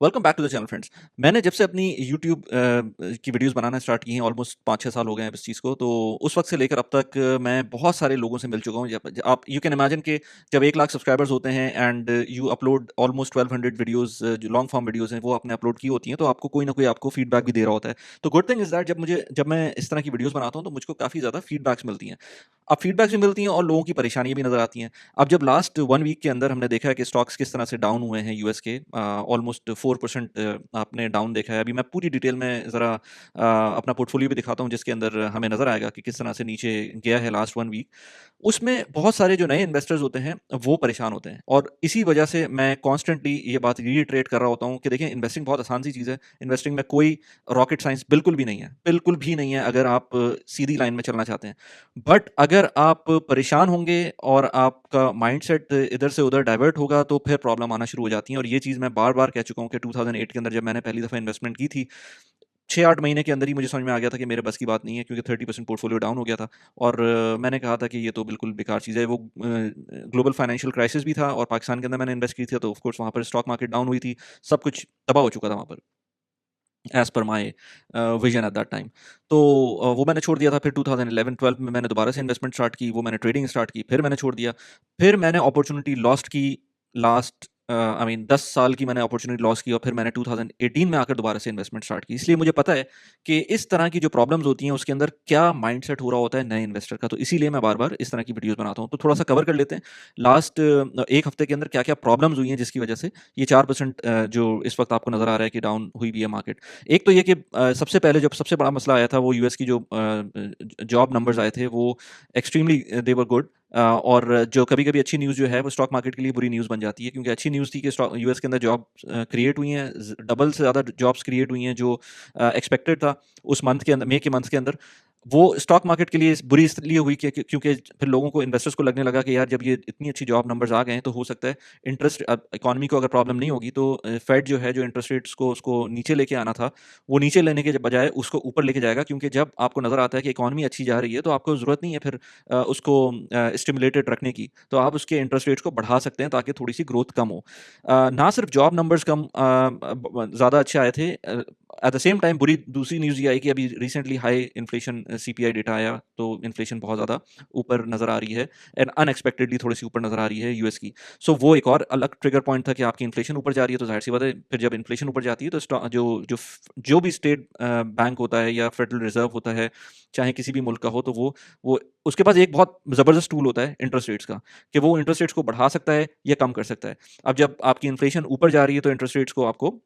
Welcome back to the channel friends. मैंने जब से अपनी यूट्यूब की वीडियोस बनाना स्टार्ट की हैं, ऑलमोस्ट 5-6 साल हो गए हैं इस चीज़ को। तो उस वक्त से लेकर अब तक मैं बहुत सारे लोगों से मिल चुका हूँ। आप यू कैन इमेजिन कि जब 1 लाख सब्सक्राइबर्स होते हैं and you upload almost 1200 videos, जो लॉन्ग फॉर्म वीडियोस हैं वो आपने अपलोड की होती हैं, तो आपको कोई ना कोई आपको फीडबैक भी दे रहा होता है। तो गुड थिंग इज़ दैट जब मैं इस तरह की वीडियोस बनाता हूँ तो मुझको काफ़ी ज़्यादा फीडबैक्स मिलती हैं। अब फीडबैक्स भी मिलती हैं और लोगों की परेशानियाँ भी नज़र आती हैं। अब जब लास्ट 1 वीक के अंदर हमने देखा है कि स्टॉक्स किस तरह से डाउन हुए हैं यूएस के, ऑलमोस्ट 4% आपने डाउन देखा है। अभी मैं पूरी डिटेल में ज़रा अपना पोर्टफोलियो भी दिखाता हूँ, जिसके अंदर हमें नज़र आएगा कि किस तरह से नीचे गया है लास्ट 1 वीक। उसमें बहुत सारे जो नए इन्वेस्टर्स होते हैं वो परेशान होते हैं, और इसी वजह से मैं कॉन्स्टेंटली ये बात रीइटरेट कर रहा होता हूँ कि देखिए, इन्वेस्टिंग बहुत आसान सी चीज़ है। इन्वेस्टिंग में कोई रॉकेट साइंस बिल्कुल भी नहीं है, बिल्कुल भी नहीं है, अगर आप सीधी लाइन में चलना चाहते हैं। बट अगर आप परेशान होंगे और आपका माइंडसेट इधर से उधर डाइवर्ट होगा, तो फिर प्रॉब्लम आना शुरू हो जाती है। और ये चीज़ मैं बार-बार कह चुका हूँ कि 2008 के अंदर जब मैंने पहली दफ़ा इन्वेस्टमेंट की थी, 6-8 महीने के अंदर ही मुझे समझ में आ गया था कि मेरे बस की बात नहीं है, क्योंकि 30% पोर्टफोलियो डाउन हो गया था। और मैंने कहा था कि ये तो बिल्कुल बेकार चीज़ है। वो ग्लोबल फाइनेंशियल क्राइसिस भी था और पाकिस्तान के अंदर मैंने इन्वेस्ट की थी, तो ऑफ कोर्स वहाँ पर स्टॉक मार्केट डाउन हुई थी। सब कुछ तबाह हो चुका था वहाँ पर, as per my vision at that time. तो वो मैंने छोड़ दिया था। फिर 2011-12 में मैंने दोबारा से इन्वेस्टमेंट स्टार्ट की, वो मैंने ट्रेडिंग स्टार्ट की, फिर मैंने छोड़ दिया। फिर मैंने अपॉर्च्युनिटी लॉस्ट की। लास्ट आई मीन 10 साल की मैंने अपॉर्च्युनिटी लॉस की, और फिर मैंने 2018 में आकर दोबारा से इन्वेस्टमेंट स्टार्ट की। इसलिए मुझे पता है कि इस तरह की जो प्रॉब्लम्स होती हैं उसके अंदर क्या माइंडसेट हो रहा होता है नए इन्वेस्टर का। तो इसीलिए मैं बार-बार इस तरह की वीडियोज़ बनाता हूँ। तो थोड़ा-सा कवर कर लेते हैं लास्ट 1 हफ्ते के अंदर क्या-क्या प्रॉब्लम्स हुई हैं जिसकी वजह से ये 4% जो इस वक्त आपको नज़र आ रहा है कि डाउन हुई भी है मार्केट। एक तो ये कि सबसे पहले जब सबसे बड़ा मसला आया था, वो यूएस की जो जॉब नंबर्स आए थे, वो एक्सट्रीमली दे वर गुड। और जो कभी-कभी अच्छी न्यूज़ जो है वो स्टॉक मार्केट के लिए बुरी न्यूज़ बन जाती है, क्योंकि अच्छी न्यूज़ थी कि स्टॉक यूएस के अंदर जॉब क्रिएट हुई हैं, डबल से ज़्यादा जॉब्स क्रिएट हुई हैं जो एक्सपेक्टेड था उस मंथ के अंदर, मई के मंथ के अंदर। वो स्टॉक मार्केट के लिए बुरी इसलिए हुई क्योंकि फिर लोगों को, इन्वेस्टर्स को लगने लगा कि यार, जब ये इतनी अच्छी जॉब नंबर्स आ गए हैं तो हो सकता है इंटरेस्ट, इकोनॉमी को अगर प्रॉब्लम नहीं होगी तो फेड जो है, जो इंटरेस्ट रेट्स को उसको नीचे लेके आना था, वो नीचे लेने के बजाय उसको ऊपर लेके जाएगा। क्योंकि जब आपको नज़र आता है कि इकोनॉमी अच्छी जा रही है, तो आपको ज़रूरत नहीं है फिर उसको स्टिमुलेटेड रखने की। तो आप उसके इंटरेस्ट रेट्स को बढ़ा सकते हैं ताकि थोड़ी सी ग्रोथ कम हो। ना सिर्फ जॉब नंबर्स कम ज़्यादा अच्छे आए थे, एट द सेम टाइम बुरी दूसरी न्यूज़ ये आई कि अभी recently high inflation CPI data आया, तो इन्फ्लेशन बहुत ज़्यादा ऊपर नज़र आ रही है, एंड अनएक्सपेक्टेडली थोड़ी सी ऊपर नज़र आ रही है यूएस की। सो वो एक और अलग ट्रिगर पॉइंट था कि आपकी इन्फ्लेशन ऊपर जा रही है, तो ज़ाहिर सी बात है, फिर जब इन्फ्लेशन ऊपर जाती है तो जो जो जो भी स्टेट बैंक होता है या फेडरल रिजर्व होता है, चाहे किसी भी मुल्क का हो, तो वो उसके पास एक बहुत ज़बरदस्त टूल होता है इंटरेस्ट रेट्स का, कि वो इंटरेस्ट रेट्स को बढ़ा सकता है या कम कर सकता है। अब जब आपकी इन्फ्लेशन ऊपर जा रही है, तो इंटरेस्ट रेट्स को आपको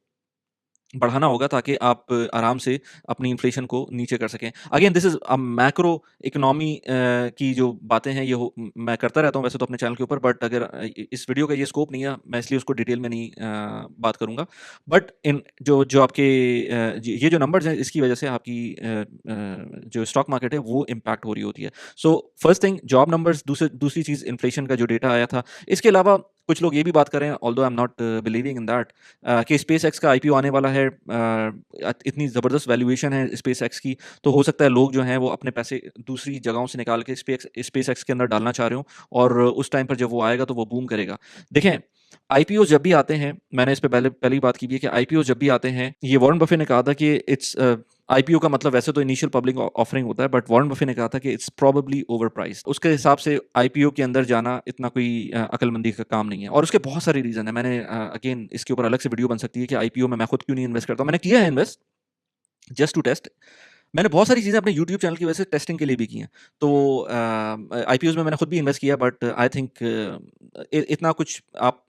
बढ़ाना होगा ताकि आप आराम से अपनी इन्फ्लेशन को नीचे कर सकें। Again, this is a macro economy की जो बातें हैं, ये मैं करता रहता हूँ वैसे तो अपने चैनल के ऊपर, बट अगर इस वीडियो का ये स्कोप नहीं है, मैं इसलिए उसको डिटेल में नहीं बात करूँगा। बट इन जो जो आपके ये जो नंबर्स हैं, इसकी वजह से आपकी जो स्टॉक मार्केट है वो इम्पैक्ट हो रही होती है। So first thing job numbers, दूसरी चीज़ इन्फ्लेशन का जो डेटा आया था। इसके अलावा कुछ लोग ये भी बात कर रहे हैं, although I am not believing in that, कि स्पेसएक्स का आईपीओ आने वाला है। इतनी ज़बरदस्त वैल्यूएशन है स्पेसएक्स की, तो हो सकता है लोग जो हैं वो अपने पैसे दूसरी जगहों से निकाल के स्पेसएक्स के अंदर डालना चाह रहे हों, और उस टाइम पर जब वो आएगा तो वो बूम करेगा। देखें, आईपीओ जब भी आते हैं, मैंने इस पे पहले ही बात की भी है कि आईपीओ जब भी आते हैं, ये वॉरेन बफे ने कहा था कि इट्स आईपीओ का मतलब वैसे तो इनिशियल पब्लिक ऑफरिंग होता है, बट वॉरेन बफे ने कहा था कि इट्स प्रोबेबली ओवर प्राइस्ड। उसके हिसाब से आईपीओ के अंदर जाना इतना कोई अकलमंदी का काम नहीं है, और उसके बहुत सारे रीज़न है। मैंने अगेन इसके ऊपर अलग से वीडियो बन सकती है कि आईपीओ में मैं खुद क्यों नहीं इन्वेस्ट करता हूँ। मैंने किया है इन्वेस्ट, जस्ट टू टेस्ट। मैंने बहुत सारी चीज़ें अपने यूट्यूब चैनल की वजह से टेस्टिंग के लिए भी की हैं। तो आईपीओज़ में मैंने खुद भी इन्वेस्ट किया, बट आई थिंक इतना कुछ आप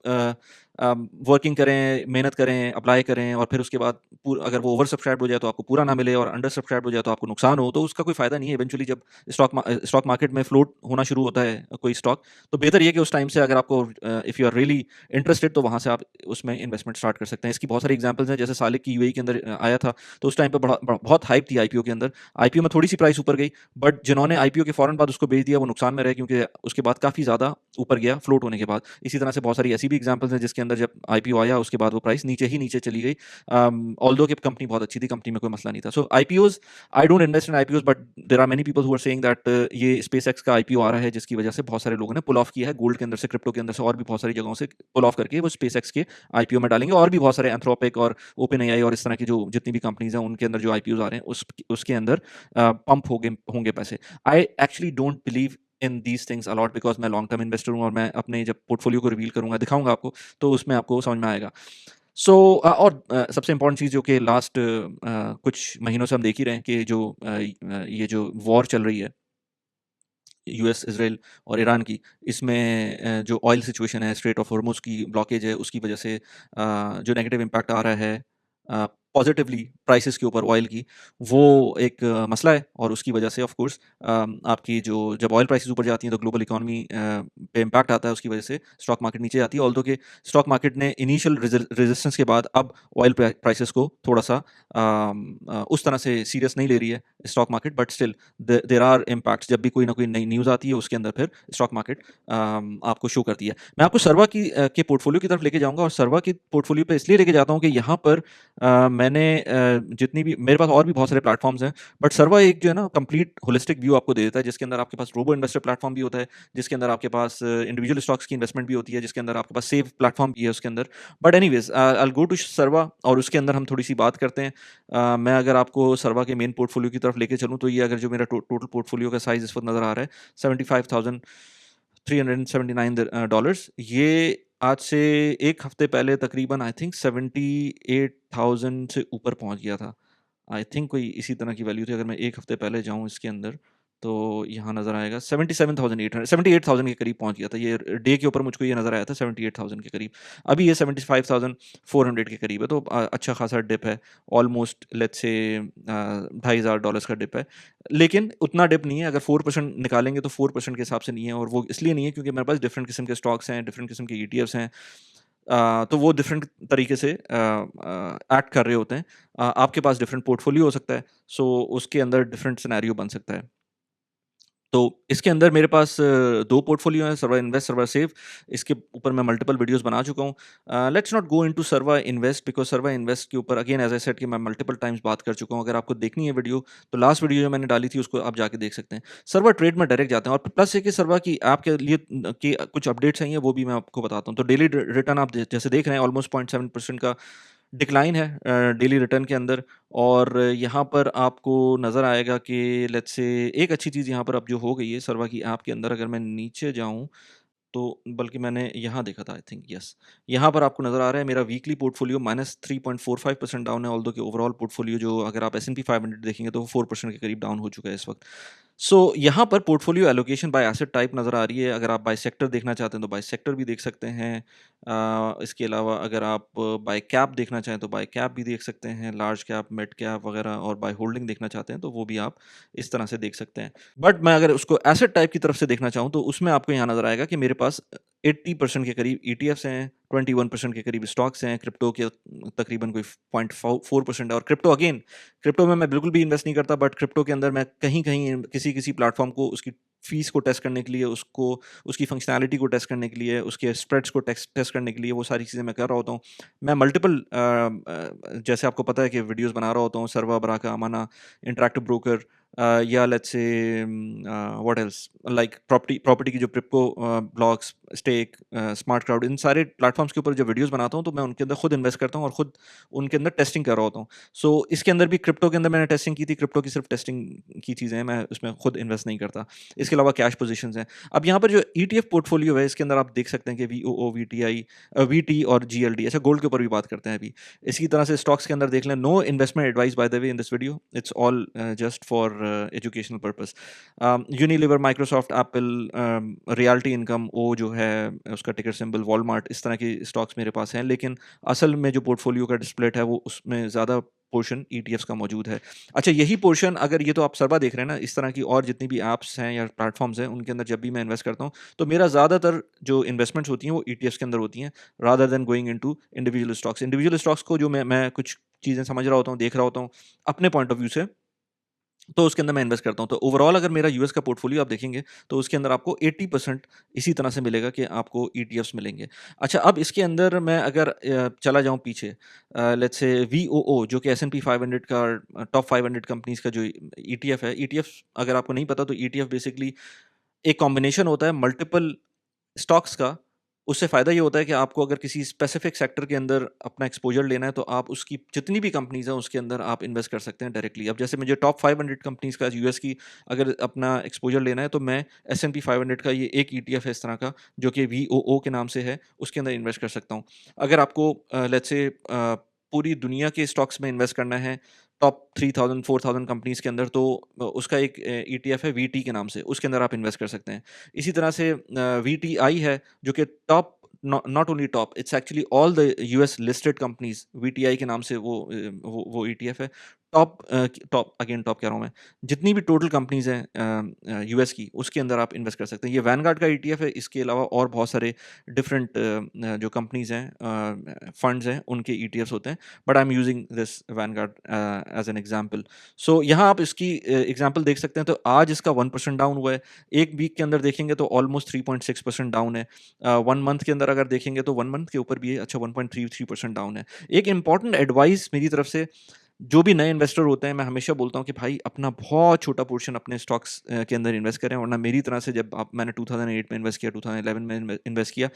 वर्किंग करें, मेहनत करें, अप्लाई करें, और फिर उसके बाद अगर वो ओवर सब्सक्राइब्ड हो जाए तो आपको पूरा ना मिले, और अंडर सब्सक्राइब्ड हो जाए तो आपको नुकसान हो, तो उसका कोई फ़ायदा नहीं है। इवेंचुअली जब स्टॉक मार्केट में फ्लोट होना शुरू होता है कोई स्टॉक, तो बेहतर ये है कि उस टाइम से अगर आपको if you are really interested, तो वहाँ से आप उसमें इन्वेस्टमेंट स्टार्ट कर सकते हैं। इसकी बहुत सारी एग्जांपल्स हैं, जैसे सालिक की यूएई के अंदर आया था, तो उस टाइम पे बहुत हाइप थी आईपीओ के अंदर। आईपीओ में थोड़ी सी प्राइस ऊपर गई, बट जिन्होंने आईपीओ के फ़ौरन बाद उसको बेच दिया वो नुकसान में रहे, क्योंकि उसके बाद काफ़ी ज़्यादा ऊपर गया फ्लोट होने के बाद। इसी तरह से बहुत सारी ऐसी भी एग्ज़ाम्पल्स हैं जिसके अंदर जब आईपीओ आया उसके बाद वो प्राइस नीचे ही नीचे चली गई। ऑल्दो कि कंपनी बहुत अच्छी थी, कंपनी में कोई मसला नहीं था। So IPOs, I don't invest in IPOs, but there are many people who are saying that ये स्पेसएक्स का आईपीओ आ रहा है जिसकी वजह से बहुत सारे लोगों ने पुल ऑफ किया है गोल्ड के अंदर से, क्रिप्टो के अंदर से और भी बहुत सारी जगहों से पुल ऑफ करके वो स्पेसएक्स के आईपीओ में डालेंगे। और भी बहुत सारे एंथ्रोपिक और ओपन एआई और इस तरह की जो जितनी भी कंपनीज़ हैं उनके अंदर जो आईपीओज़ आ रहे हैं उसके अंदर पंप होंगे पैसे। I actually don't believe in these things a lot because मैं लॉन्ग टर्म इन्वेस्टर हूँ और मैं अपने जब पोर्टफोलियो को रिवील करूंगा, दिखाऊंगा आपको, तो उसमें आपको समझ में आएगा। सो सबसे इंपॉर्टेंट चीज़ जो कि लास्ट कुछ महीनों से हम देख ही रहे हैं कि जो ये जो वॉर चल रही है यूएस, इसराइल और ईरान की, इसमें जो ऑयल सिचुएशन है, स्ट्रेट ऑफ हॉर्मुज़ की ब्लॉकेज है, उसकी वजह से जो नेगेटिव इम्पैक्ट आ रहा है पॉजिटिवली प्राइसेस के ऊपर ऑयल की, वो एक मसला है। और उसकी वजह से ऑफ कोर्स आपकी जो जब ऑयल प्राइसेस ऊपर जाती हैं तो ग्लोबल इकोनॉमी पे इम्पैक्ट आता है, उसकी वजह से स्टॉक मार्केट नीचे जाती है। ऑल्दो कि स्टॉक मार्केट ने इनिशियल रेजिस्टेंस के बाद अब ऑयल प्राइसेस को थोड़ा सा उस तरह से सीरियस नहीं ले रही है stock market, but still there are impacts. जब भी कोई ना कोई नई न्यूज़ आती है उसके अंदर फिर स्टॉक मार्केट आपको शो करती है। मैं आपको सर्वा के पोर्टफोलियो की तरफ लेके जाऊंगा, और सर्वा के पोर्टफोलियो पे इसलिए लेके जाता हूँ कि यहाँ पर मैंने जितनी भी मेरे पास और भी बहुत सारे प्लेटफॉर्म्स हैं, बट सर्वा एक जो है ना कंप्लीट होलिस्टिक व्यू आपको दे देता है, जिसके अंदर आपके पास रोबो इन्वेस्टर प्लेटफॉर्म भी होता है, जिसके अंदर आपके पास इंडिविजुअल स्टॉक्स की इन्वेस्टमेंट भी होती है, जिसके अंदर आपके पास सेव प्लेटफॉर्म भी है उसके अंदर। But anyways I will go to Sarwa और उसके अंदर हम थोड़ी सी बात करते हैं। मैं अगर आपको सर्वा के मेन पोर्टफोलियो की तरफ लेके चलूँ तो ये अगर जो मेरा टोटल पोर्टफोलियो का साइज इस वक्त नज़र आ रहा है $75,379, ये आज से एक हफ्ते पहले तकरीबन आई थिंक 78,000 से ऊपर पहुंच गया था। आई थिंक कोई इसी तरह की वैल्यू थी। अगर मैं एक हफ्ते पहले जाऊं इसके अंदर तो यहाँ नज़र आएगा 77,800, 78,000 के करीब पहुंच गया था। ये डे के ऊपर मुझको ये नज़र आया था 78,000 के करीब। अभी ये 75,400 के करीब है, तो अच्छा खासा डिप है। ऑलमोस्ट लेट्स से $2,500 का डिप है, लेकिन उतना डिप नहीं है। अगर 4% निकालेंगे तो 4% के हिसाब से नहीं है, और वो इसलिए नहीं है क्योंकि मेरे पास डिफरेंट किस्म के स्टॉक्स हैं, डिफरेंट किस्म के ईटीएफ्स हैं। तो वो डिफरेंट तरीके से एक्ट कर रहे होते हैं। आपके पास डिफरेंट पोर्टफोलियो हो सकता है, सो उसके अंदर डिफरेंट सिनेरियो बन सकता है। तो इसके अंदर मेरे पास 2 पोर्टफोलियो हैं, सर्वा इन्वेस्ट, सर्वा सेव। इसके ऊपर मैं मल्टीपल वीडियोज़ बना चुका हूँ। लेट्स नॉट गो इनटू सर्वा इन्वेस्ट बिकॉज़ सर्वा इन्वेस्ट के ऊपर अगेन एज़ आई सेड कि मैं मल्टीपल टाइम्स बात कर चुका हूँ। अगर आपको देखनी है वीडियो तो लास्ट वीडियो जो मैंने डाली थी उसको आप जाके देख सकते हैं। सर्वा ट्रेड में डायरेक्ट जाते हैं, और प्लस है कि सर्वा की ऐप के लिए कि कुछ अपडेट्स आई हैं वो भी मैं आपको बताता हूँ। तो डेली रिटर्न आप जैसे देख रहे हैं ऑलमोस्ट 0.7% का डिक्लाइन है डेली रिटर्न के अंदर। और यहाँ पर आपको नज़र आएगा कि लेट्स से एक अच्छी चीज़ यहाँ पर अब जो हो गई है सर्वा की ऐप के अंदर, अगर मैं नीचे जाऊँ तो बल्कि मैंने यहाँ देखा था आई थिंक यस, यहाँ पर आपको नज़र आ रहा है मेरा वीकली पोर्टफोलियो -3.45% डाउन है। ऑल्दो कि ओवरऑल पोर्टफोलियो जो अगर आप S&P 500 देखेंगे तो वो 4% के करीब डाउन हो चुका है इस वक्त। सो यहाँ पर portfolio allocation bye asset type नज़र आ रही है। अगर आप बाय सेक्टर देखना चाहते हैं तो बाय सेक्टर भी देख सकते हैं। इसके अलावा अगर आप बाय कैप देखना चाहें तो बाय कैप भी देख सकते हैं, लार्ज कैप, मिड कैप वगैरह, और बाय होल्डिंग देखना चाहते हैं तो वो भी आप इस तरह से देख सकते हैं। बट मैं अगर उसको एसेट टाइप की तरफ से देखना चाहूँ तो उसमें आपको यहाँ नज़र आएगा कि मेरे पास 80% के करीब ईटीएफ्स हैं, 21% के करीब स्टॉक्स हैं, क्रिप्टो के तकरीबन कोई 0.4% है। और क्रिप्टो अगेन, क्रिप्टो में मैं बिल्कुल भी इन्वेस्ट नहीं करता, बट क्रिप्टो के अंदर मैं कहीं-कहीं किसी प्लेटफॉर्म को उसकी फीस को टेस्ट करने के लिए, उसको उसकी फंक्शनैलिटी को टेस्ट करने के लिए, उसके स्प्रेड्स को टेस्ट करने के लिए वो सारी चीज़ें मैं कर रहा होता हूँ। मैं मल्टीपल जैसे आपको पता है कि वीडियोज़ बना रहा होता हूँ, सर्वा, बराका, अमाना, इंटरैक्टिव ब्रोकर, या let's say what else like property की जो प्रिप्को ब्लॉग्स, स्टेक, स्मार्ट क्राउड, इन सारे प्लेटफॉर्म्स के ऊपर जो वीडियोज़ बनाता हूँ तो मैं उनके अंदर खुद इन्वेस्ट करता हूँ और खुद उनके अंदर टेस्टिंग कर रहा होता हूँ। सो इसके अंदर भी क्रिप्टो के अंदर मैंने टेस्टिंग की थी। क्रिप्टो की सिर्फ टेस्टिंग की चीज़ें हैं, मैं उसमें खुद इन्वेस्ट नहीं करता। इसके अलावा कैश पोजीशंस हैं। अब यहाँ पर जो ईटीएफ पोर्टफोलियो है इसके अंदर आप देख सकते हैं कि वीओओ, वीटीआई, वीटी और जीएलडी। अच्छा, गोल्ड के ऊपर भी बात करते हैं अभी। इसी तरह से स्टॉक्स के अंदर देख लें। No investment advice by the way in this video, it's all just for educational purpose. Unilever, Microsoft, Apple, Realty Income, वो जो है उसका टिकर सिंबल वॉलमार्ट, इस तरह की स्टॉक्स मेरे पास हैं। लेकिन असल में जो पोर्टफोलियो का स्प्लिट है वो उसमें ज़्यादा पोर्शन ईटीएफ्स का मौजूद है। अच्छा, यही पोर्शन अगर ये तो आप सर्वा देख रहे हैं ना, इस तरह की और जितनी भी ऐप्स हैं या प्लेटफॉर्म्स हैं उनके अंदर जब भी मैं इन्वेस्ट करता हूँ तो मेरा ज़्यादातर जो इन्वेस्टमेंट्स होती हैं वो ईटीएफ्स के अंदर होती हैं, rather than going into individual stocks. Individual stocks को जो मैं कुछ चीज़ें समझ रहा होता हूँ, देख रहा होता हूँ अपने पॉइंट ऑफ व्यू से, तो उसके अंदर मैं इन्वेस्ट करता हूँ। तो ओवरऑल अगर मेरा यूएस का पोर्टफोलियो आप देखेंगे, तो उसके अंदर आपको 80% इसी तरह से मिलेगा कि आपको ईटीएफ्स मिलेंगे। अच्छा, अब इसके अंदर मैं अगर चला जाऊँ पीछे, लेट्स से वीओओ जो कि एस&पी 500 का टॉप 500 कंपनीज़ का जो ईटीएफ है। ईटीएफ अगर आपको नहीं पता तो ईटीएफ बेसिकली एक कॉम्बिनेशन होता है मल्टीपल स्टॉक्स का। उससे फ़ायदा ये होता है कि आपको अगर किसी स्पेसिफिक सेक्टर के अंदर अपना एक्सपोज़र लेना है, तो आप उसकी जितनी भी कंपनीज़ हैं, उसके अंदर आप इन्वेस्ट कर सकते हैं डायरेक्टली। अब जैसे मुझे टॉप 500 कंपनीज़ का यूएस की अगर अपना एक्सपोज़र लेना है, तो मैं एस&पी 500 का ये एक ईटीएफ है इस तरह का, जो कि वीओओ के नाम से है, उसके अंदर इन्वेस्ट कर सकता हूँ। अगर आपको लेट्स से पूरी दुनिया के स्टॉक्स में इन्वेस्ट करना है, टॉप 3000 4000 कंपनीज़ के अंदर, तो उसका एक ईटीएफ है वीटी के नाम से, उसके अंदर आप इन्वेस्ट कर सकते हैं। इसी तरह से वीटीआई है, जो कि top not only top, it's actually all the US listed companies VTI के नाम से वो ईटीएफ है। टॉप टॉप अगेन टॉप कह रहा हूँ मैं, जितनी भी टोटल कंपनीज हैं यूएस की, उसके अंदर आप इन्वेस्ट कर सकते हैं। ये वैनगार्ड का ईटीएफ है। इसके अलावा और बहुत सारे डिफरेंट जो कंपनीज हैं, फंड्स हैं, उनके ईटीएफ्स होते हैं, but I am using this Vanguard as an example. So यहाँ आप इसकी एग्जाम्पल देख सकते हैं। तो आज इसका 1% डाउन हुआ है। एक वीक के अंदर देखेंगे तो ऑलमोस्ट 3.6% डाउन है। 1 मंथ के अंदर अगर देखेंगे तो 1 मंथ के ऊपर भी है, अच्छा 1.33% डाउन है। एक इंपॉर्टेंट एडवाइस मेरी तरफ से जो भी नए इन्वेस्टर होते हैं, मैं हमेशा बोलता हूँ कि भाई अपना बहुत छोटा पोर्शन अपने स्टॉक्स के अंदर इन्वेस्ट करें, वरना मेरी तरह से जब आप मैंने 2008 में इन्वेस्ट किया, 2011 में इन्वेस्ट किया,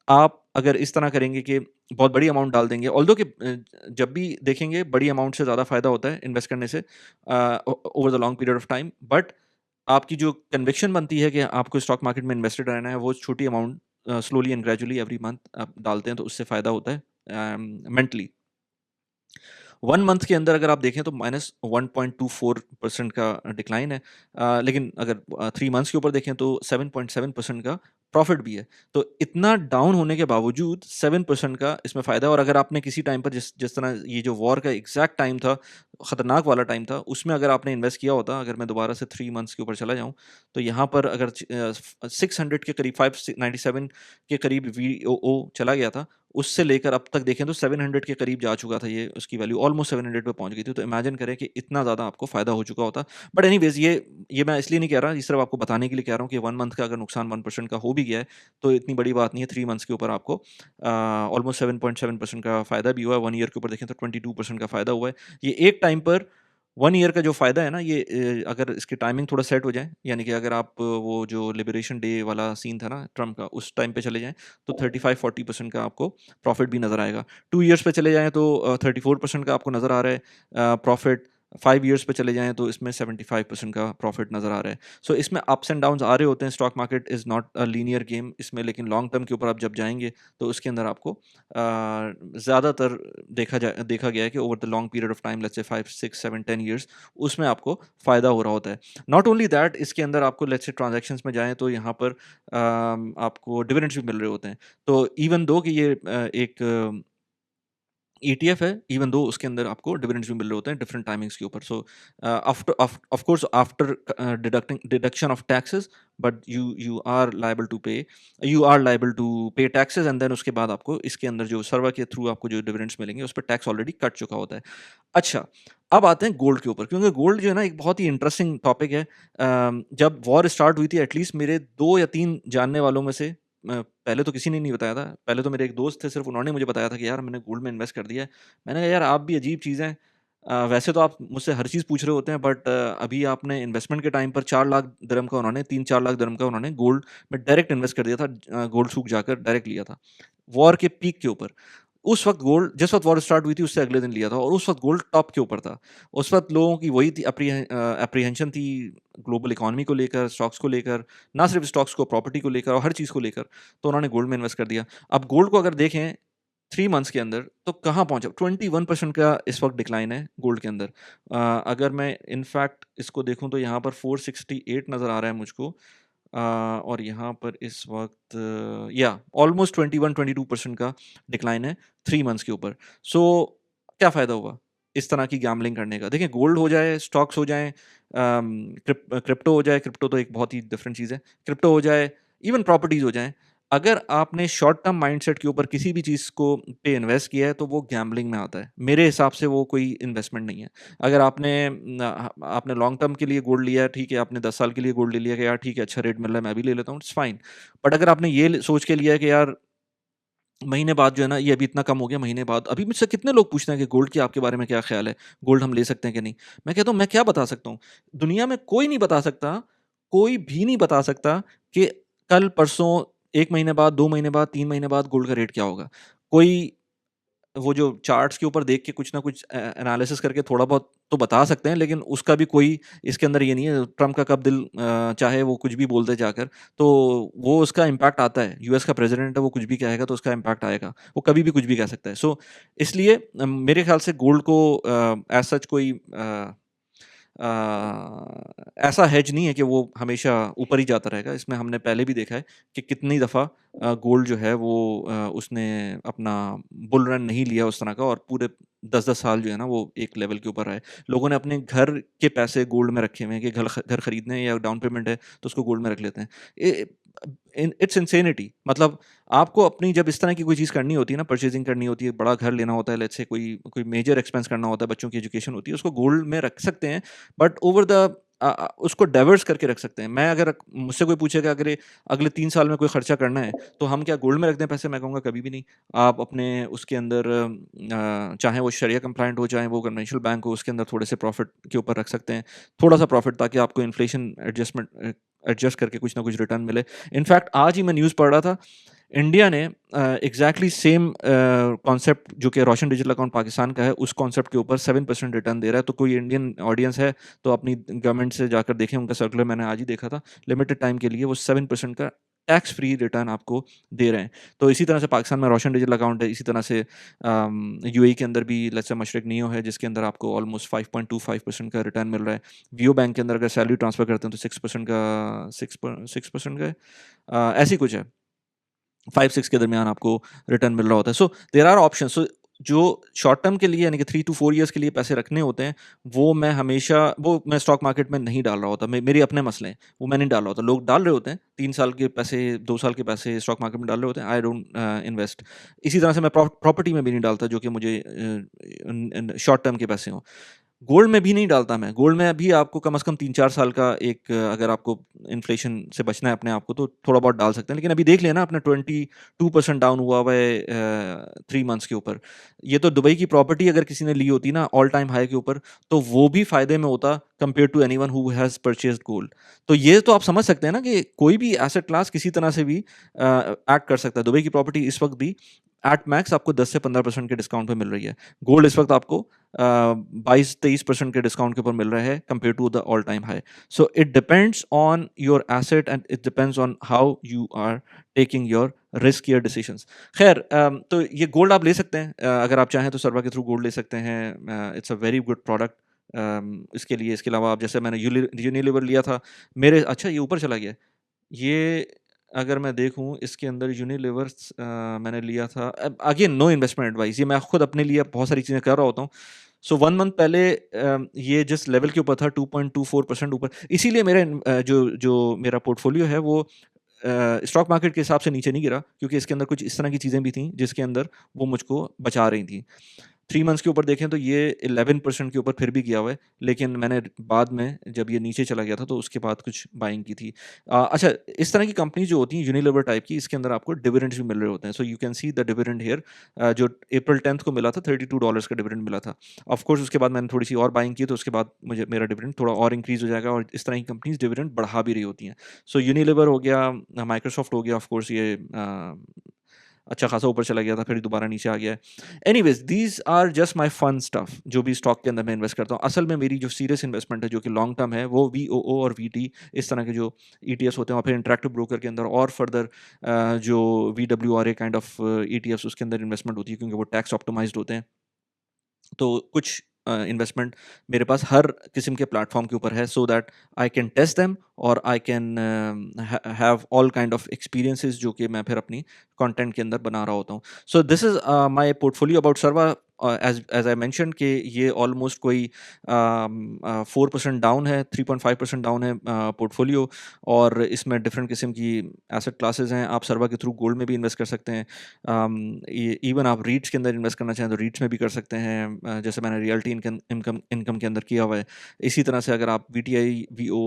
आप अगर इस तरह करेंगे कि बहुत बड़ी अमाउंट डाल देंगे, ऑल्दो कि जब भी देखेंगे बड़ी अमाउंट से ज़्यादा फ़ायदा होता है इन्वेस्ट करने से over the long period of time, but आपकी जो कन्विक्शन बनती है कि आपको स्टॉक मार्केट में इन्वेस्टेड रहना है, वो छोटी amount slowly and gradually every month आप डालते हैं, तो उससे फ़ायदा होता है मेंटली। 1 मंथ के अंदर अगर आप देखें तो -1.24% का डिक्लाइन है। लेकिन अगर 3 मंथ्स के ऊपर देखें तो 7.7% का प्रॉफिट भी है। तो इतना डाउन होने के बावजूद 7% का इसमें फ़ायदा है। और अगर आपने किसी टाइम पर जिस जिस तरह ये जो वॉर का एग्जैक्ट टाइम था, ख़तरनाक वाला टाइम था, उसमें अगर आपने इन्वेस्ट किया होता, अगर मैं दोबारा से 3 मंथ्स के ऊपर चला जाऊँ, तो यहाँ पर अगर 600 के करीब 597 के करीब वीओओ चला गया था, उससे लेकर अब तक देखें तो 700 के करीब जा चुका था। ये उसकी वैल्यू ऑलमोस्ट 700 पे पहुंच गई थी। तो इमेजिन करें कि इतना ज़्यादा आपको फ़ायदा हो चुका होता। बट एनीवेज, ये मैं इसलिए नहीं कह रहा, ये सिर्फ आपको बताने के लिए कह रहा हूँ कि 1 मंथ का अगर नुकसान 1% का हो भी गया है, तो इतनी बड़ी बात नहीं है। 3 मंथ्स के ऊपर आपको ऑलमोस्ट 7.7% का फ़ायदा भी हुआ है। 1 ईयर के ऊपर देखें तो 22% का फ़ायदा हुआ है। ये एक टाइम पर 1 ईयर का जो फ़ायदा है ना, ये अगर इसकी टाइमिंग थोड़ा सेट हो जाए, यानी कि अगर आप वो जो लिबरेशन डे वाला सीन था ना ट्रम्प का, उस टाइम पे चले जाएँ, तो 35-40% का आपको प्रॉफिट भी नज़र आएगा। 2 ईयर्स पे चले जाएँ तो 34% का आपको नज़र आ रहा है प्रॉफिट। 5 ईयर्स पे चले जाएँ तो इसमें 75% का प्रॉफिट नज़र आ रहा है। सो इसमें अप्स एंड डाउन्स आ रहे होते हैं। Stock market is not a linear game इसमें, लेकिन लॉन्ग टर्म के ऊपर आप जब जाएँगे, तो उसके अंदर आपको ज़्यादातर देखा गया है कि over the long period of time, let's say 5, 6, 7, 10 years, उसमें आपको फ़ायदा हो रहा होता है। नॉट ओनली दैट, इसके अंदर आपको लेट्स से ट्रांज़ैक्शंस में जाएँ तो यहाँ पर आपको डिविडेंड्स भी मिल रहे होते हैं। तो इवन दो कि ये एक ईटीएफ है, इवन दो उसके अंदर आपको डिविडेंड्स भी मिल रहे होते हैं डिफरेंट टाइमिंग्स के ऊपर। So after of course after deduction of taxes, but you are liable to pay taxes, and then उसके बाद आपको इसके अंदर जो सर्वर के थ्रू आपको जो डिविडेंड्स मिलेंगे, उस पर टैक्स ऑलरेडी कट चुका होता है। अच्छा, अब आते हैं गोल्ड के ऊपर, क्योंकि गोल्ड जो है ना एक बहुत ही इंटरेस्टिंग टॉपिक है। जब वॉर स्टार्ट हुई थी, एटलीस्ट मेरे 2 या 3 जानने वालों में से, पहले तो किसी ने नहीं बताया था। पहले तो मेरे एक दोस्त थे, सिर्फ़ उन्होंने मुझे बताया था कि यार मैंने गोल्ड में इन्वेस्ट कर दिया है। मैंने कहा यार आप भी अजीब चीज़ हैं। वैसे तो आप मुझसे हर चीज़ पूछ रहे होते हैं, बट अभी आपने इन्वेस्टमेंट के टाइम पर 4 लाख दिरहम का उन्होंने 3-4 लाख दिरहम का उन्होंने गोल्ड में डायरेक्ट इन्वेस्ट कर दिया था। गोल्ड सूख जाकर डायरेक्ट लिया था। वॉर के पीक के ऊपर। उस वक़्त गोल्ड जिस वक़्त वॉर स्टार्ट हुई थी उससे अगले दिन लिया था, और उस वक़्त गोल्ड टॉप के ऊपर था। उस वक़्त लोगों की वही थी एप्रीहेंशन थी ग्लोबल इकोनॉमी को लेकर, स्टॉक्स को लेकर, ना सिर्फ़ स्टॉक्स को, प्रॉपर्टी को लेकर और हर चीज़ को लेकर, तो उन्होंने गोल्ड में इन्वेस्ट कर दिया। अब गोल्ड को अगर देखें 3 मंथ्स के अंदर, तो कहाँ पहुँचा? 21% का इस वक़्त डिक्लाइन है गोल्ड के अंदर। अगर मैं इनफैक्ट इसको देखूँ तो यहाँ पर 468 नज़र आ रहा है मुझको। और यहाँ पर इस वक़्त या ऑलमोस्ट 21-22% का डिक्लाइन है 3 मंथ्स के ऊपर। सो क्या फ़ायदा हुआ इस तरह की गैम्बलिंग करने का? देखिए, गोल्ड हो जाए, स्टॉक्स हो जाएँ, क्रिप्टो हो जाए, क्रिप्टो तो एक बहुत ही डिफरेंट चीज़ है। क्रिप्टो हो जाए, इवन प्रॉपर्टीज़ हो जाएँ, अगर आपने शॉर्ट टर्म माइंडसेट के ऊपर किसी भी चीज़ को पे इन्वेस्ट किया है तो वो गैम्बलिंग में आता है। मेरे हिसाब से वो कोई इन्वेस्टमेंट नहीं है। अगर आपने लॉन्ग टर्म के लिए गोल्ड लिया है, ठीक है, आपने 10 साल के लिए गोल्ड ले लिया कि यार ठीक है, अच्छा रेट मिल रहा है, मैं भी ले लेता हूँ, इट्स फाइन। बट अगर आपने ये सोच के लिया है कि यार महीने बाद जो है ना, ये अभी इतना कम हो गया, महीने बाद अभी मुझसे कितने लोग पूछते हैं कि गोल्ड की आपके बारे में क्या ख्याल है? गोल्ड हम ले सकते हैं कि नहीं? मैं कहता हूँ मैं क्या बता सकता हूँ? दुनिया में कोई नहीं बता सकता, कोई भी नहीं बता सकता कि कल, परसों, 1 महीने बाद, 2 महीने बाद, 3 महीने बाद गोल्ड का रेट क्या होगा? कोई वो जो चार्ट्स के ऊपर देख के कुछ ना कुछ एनालिसिस करके थोड़ा बहुत तो बता सकते हैं, लेकिन उसका भी कोई इसके अंदर ये नहीं है, ट्रम्प का कब दिल चाहे वो कुछ भी बोल दे जाकर, तो वो उसका इम्पैक्ट आता है। यूएस का प्रेसिडेंट है, वो कुछ भी कहेगा तो उसका इम्पैक्ट आएगा। वो कभी भी कुछ भी कह सकता है। सो इसलिए मेरे ख्याल से गोल्ड को एज़ सच कोई ऐसा हेज नहीं है कि वो हमेशा ऊपर ही जाता रहेगा। इसमें हमने पहले भी देखा है कि कितनी दफ़ा गोल्ड जो है वो उसने अपना बुल रन नहीं लिया उस तरह का, और पूरे 10-10 साल जो है ना वो एक लेवल के ऊपर आए। लोगों ने अपने घर के पैसे गोल्ड में रखे हुए हैं कि घर खरीदने हैं या डाउन पेमेंट है तो उसको गोल्ड में रख लेते हैं। It's insanity. मतलब आपको अपनी जब इस तरह की कोई चीज़ करनी होती है ना, परचेजिंग करनी होती है, बड़ा घर लेना होता है, लेट्स से कोई कोई मेजर एक्सपेंस करना होता है, बच्चों की एजुकेशन होती है, उसको गोल्ड में रख सकते हैं, बट ओवर द उसको डाइवर्स करके रख सकते हैं। मैं अगर मुझसे कोई पूछेगा अगर अगले 3 साल में कोई खर्चा करना है तो हम क्या गोल्ड में रख दें पैसे? मैं कहूँगा कभी भी नहीं। आप अपने उसके अंदर चाहे वो शरिया कंप्लाइंट हो, चाहे वो कन्वेंशनल बैंक हो, उसके अंदर थोड़े से प्रॉफिट के ऊपर रख सकते हैं, थोड़ा सा प्रॉफिट, ताकि आपको इन्फ्लेशन एडजस्ट करके कुछ ना कुछ रिटर्न मिले। इनफैक्ट आज ही मैं न्यूज़ पढ़ रहा था, इंडिया ने एग्जैक्टली सेम कॉन्सेप्ट जो कि रोशन डिजिटल अकाउंट पाकिस्तान का है, उस कॉन्सेप्ट के ऊपर 7% रिटर्न दे रहा है। तो कोई इंडियन ऑडियंस है तो अपनी गवर्नमेंट से जाकर देखें, उनका सर्कुलर मैंने आज ही देखा था, लिमिटेड टाइम के लिए वो 7% का टैक्स फ्री रिटर्न आपको दे रहे हैं। तो इसी तरह से पाकिस्तान में रोशन डिजिटल अकाउंट है, इसी तरह से यूएई के अंदर भी लेट्स से मशरक नियो है, जिसके अंदर आपको ऑलमोस्ट 5.25% का रिटर्न मिल रहा है। वियो बैंक के अंदर अगर सैलरी ट्रांसफर करते हैं तो 6% का है, ऐसी कुछ है, 5-6 के दरमियान आपको रिटर्न मिल रहा होता है। So there are options. So जो शॉर्ट टर्म के लिए यानी कि 3 to 4 ईयर्स के लिए पैसे रखने होते हैं, वो मैं हमेशा वो मैं स्टॉक मार्केट में नहीं डाल रहा होता। मेरे अपने मसले हैं, वो मैं नहीं डाल रहा होता। लोग डाल रहे होते हैं, 3 साल के पैसे, 2 साल के पैसे स्टॉक मार्केट में डाल रहे होते हैं। आई डोंट इन्वेस्ट। इसी तरह से मैं प्रॉपर्टी में भी नहीं डालता जो कि मुझे शॉर्ट टर्म के पैसे हों। गोल्ड में भी नहीं डालता मैं। गोल्ड में अभी आपको कम से कम 3-4 साल का एक अगर आपको इन्फ्लेशन से बचना है अपने आप को, तो थोड़ा बहुत डाल सकते हैं। लेकिन अभी देख लिया ना आपने, 22% डाउन हुआ है 3 मंथ्स के ऊपर। ये तो दुबई की प्रॉपर्टी अगर किसी ने ली होती ना ऑल टाइम हाई के ऊपर, तो वो भी फ़ायदे में होता compared to anyone who has purchased gold. तो ये तो आप समझ सकते हैं ना कि कोई भी एसेट क्लास किसी तरह से भी एक्ट कर सकता है। दुबई की प्रॉपर्टी इस वक़्त भी एट मैक्स आपको 10 से 15% के डिस्काउंट पे मिल रही है। गोल्ड इस वक़्त आपको 22-23% के डिस्काउंट के ऊपर मिल रहा है compare to the all time high. So it depends on your asset and it depends on how you are taking your riskier decisions. खैर, तो ये गोल्ड आप ले सकते हैं, अगर आप चाहें तो सर्वा के थ्रू गोल्ड ले सकते हैं। It's a very good product. इसके लिए, इसके अलावा आप जैसे मैंने यूनिलीवर लिया था, मेरे अच्छा ये ऊपर चला गया। ये अगर मैं देखूँ इसके अंदर यूनिलीवर मैंने लिया था, अगेन नो इन्वेस्टमेंट एडवाइस, ये मैं खुद अपने लिए बहुत सारी चीज़ें कर रहा होता हूँ। सो 1 मंथ पहले ये जिस लेवल के ऊपर था 2.24% ऊपर, इसीलिए मेरा जो जो मेरा पोर्टफोलियो है वो स्टॉक मार्केट के हिसाब से नीचे नहीं गिरा, क्योंकि इसके अंदर कुछ इस तरह की चीज़ें भी थी जिसके अंदर वो मुझको बचा रही थी। 3 मंथ्स के ऊपर देखें तो ये 11% के ऊपर फिर भी गया हुआ है, लेकिन मैंने बाद में जब ये नीचे चला गया था तो उसके बाद कुछ बाइंग की थी। अच्छा, इस तरह की कंपनी जो होती हैं यूनिलीवर टाइप की, इसके अंदर आपको डिविडेंड्स भी मिल रहे होते हैं। So you can see the dividend here, जो अप्रैल 10th को मिला था, $32 का डिविडेंड मिला था। ऑफ कोर्स उसके बाद मैंने थोड़ी सी और बाइंग की, तो उसके बाद मुझे मेरा डिविडेंड थोड़ा और इंक्रीज हो जाएगा, और इस तरह की कंपनीज डिविडेंड बढ़ा भी रही होती हैं। सो यूनिलीवर हो गया, माइक्रोसॉफ्ट हो गया, ऑफ कोर्स ये अच्छा खासा ऊपर चला गया था, फिर दोबारा नीचे आ गया है। Anyways, these are just my fun stuff जो भी स्टॉक के अंदर मैं इन्वेस्ट करता हूँ। असल में मेरी जो सीरियस इन्वेस्टमेंट है, जो कि लॉन्ग टर्म है, वो VOO और VT, इस तरह के जो ETFs होते हैं, और फिर इंटरेक्टिव ब्रोकर के अंदर और फर्दर जो VWRA काइंड ऑफ ETFs, उसके अंदर इन्वेस्टमेंट होती है, क्योंकि वो टैक्स ऑप्टिमाइज्ड होते हैं। तो कुछ इन्वेस्टमेंट मेरे पास हर किस्म के प्लेटफॉर्म के ऊपर है, so that I can test them, और I can have all kind of experiences जो कि मैं फिर अपनी कंटेंट के अंदर बना रहा होता हूँ। So this is my portfolio about सर्वा। एज़ आई मेंशन्ड कि ये ऑलमोस्ट कोई 4% डाउन है, 3.5% डाउन है पोर्टफोलियो, और इसमें डिफरेंट किस्म की एसेट क्लासेस हैं। आप सर्वा के थ्रू गोल्ड में भी इन्वेस्ट कर सकते हैं। इवन आप रीट्स के अंदर इन्वेस्ट करना चाहें तो रीट्स में भी कर सकते हैं, जैसे मैंने रियल्टी इनकम के अंदर किया हुआ है। इसी तरह से अगर आप VTI, VO,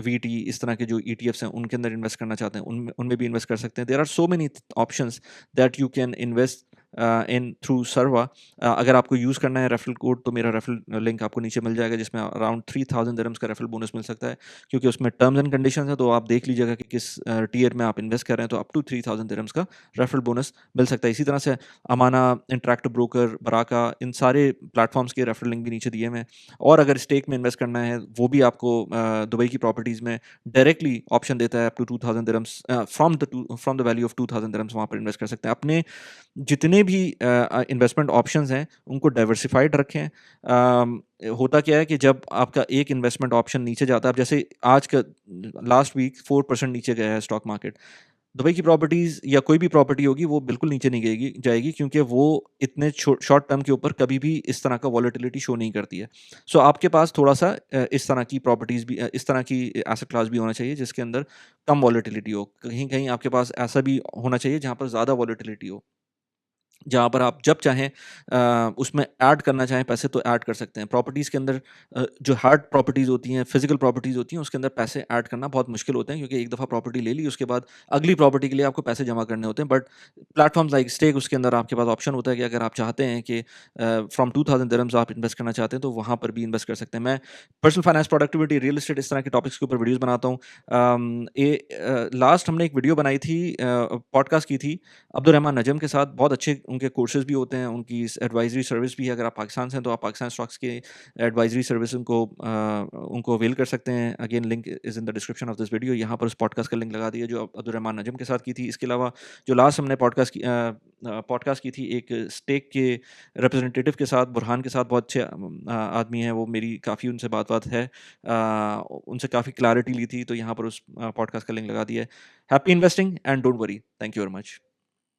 VT, इस तरह के जो ETFs हैं उनके अंदर इन्वेस्ट करना चाहते हैं, उनमें उनमें भी इन्वेस्ट कर सकते हैं। There are so many options that you can invest in through Sarwa. अगर आपको यूज़ करना है रेफरल कोड, तो मेरा रेफरल लिंक आपको नीचे मिल जाएगा, जिसमें अराउंड 3000 दिरहम्स का रेफरल बोनस मिल सकता है, क्योंकि उसमें टर्म्स एंड कंडीशंस है। तो आप देख लीजिएगा कि किस टियर में आप इन्वेस्ट कर रहे हैं, तो अप टू 3000 दिरहम्स का रेफरल बोनस मिल सकता है। इसी तरह से अमाना, इंटरैक्टिव ब्रोकर, बराका, इन सारे प्लेटफॉर्म्स के रेफरल लिंक भी नीचे दिए हुए हैं। और अगर स्टेक में इन्वेस्ट करना है, वो भी आपको दुबई की प्रॉपर्टीज़ में डायरेक्टली ऑप्शन देता है। Up to 2000 dirhams from the value of 2000 dirhams वहाँ पर इन्वेस्ट कर सकते हैं। अपने जितने भी इन्वेस्टमेंट ऑप्शंस हैं उनको डाइवर्सिफाइड रखें। होता क्या है कि जब आपका एक इन्वेस्टमेंट ऑप्शन नीचे जाता है, अब जैसे आज का लास्ट वीक 4% नीचे गया है स्टॉक मार्केट, दुबई की प्रॉपर्टीज़ या कोई भी प्रॉपर्टी होगी वो बिल्कुल नीचे नहीं जाएगी, क्योंकि वो इतने शॉर्ट टर्म के ऊपर कभी भी इस तरह का वॉलेटिलिटी शो नहीं करती है। सो आपके पास थोड़ा सा इस तरह की प्रॉपर्टीज़ भी, इस तरह की एसेट क्लास भी होना चाहिए जिसके अंदर कम वॉलेटिलिटी हो। कहीं कहीं आपके पास ऐसा भी होना चाहिए जहाँ पर ज़्यादा वॉलेटिलिटी हो, जहाँ पर आप जब चाहें उसमें ऐड करना चाहें पैसे तो ऐड कर सकते हैं। प्रॉपर्टीज़ के अंदर जो हार्ड प्रॉपर्टीज़ होती हैं, फिज़िकल प्रॉपर्टीज़ होती हैं, उसके अंदर पैसे ऐड करना बहुत मुश्किल होते हैं, क्योंकि एक दफ़ा प्रॉपर्टी ले ली, उसके बाद अगली प्रॉपर्टी के लिए आपको पैसे जमा करने होते हैं। बट प्लेटफ़ॉर्म्स लाइक स्टेक, उसके अंदर आपके पास ऑप्शन होता है कि अगर आप चाहते हैं कि फ्रॉम 2000 दिरहम्स आप इन्वेस्ट करना चाहते हैं, तो वहाँ पर भी इन्वेस्ट कर सकते हैं। मैं personal finance, productivity, real estate, इस तरह के टॉपिक्स के ऊपर वीडियोज़ बनाता हूँ। लास्ट हमने एक वीडियो बनाई थी, पॉडकास्ट की थी अब्दुर्रहमान नजम के साथ। बहुत अच्छे उनके कोर्सेज़ भी होते हैं, उनकी एडवाइजरी सर्विस भी है। अगर आप पाकिस्तान से हैं तो आप पाकिस्तान स्टॉक्स के एडवाइजरी सर्विस उनको अवेल कर सकते हैं। Again link is in the description of this video. यहाँ पर उस पॉडकास्ट का लिंक लगा दिया जो अब्दुर्रहमान नजम के साथ की थी। इसके अलावा जो लास्ट हमने पॉडकास्ट की थी एक स्टेक के रिप्रेजेंटेटिव के साथ, बुरहान के साथ, बहुत अच्छे आदमी हैं वो, मेरी काफ़ी उनसे बात है, उनसे काफ़ी क्लैरिटी ली थी, तो यहाँ पर उस पॉडकास्ट का लिंक लगा दिया है। Happy investing and don't worry. Thank you very much.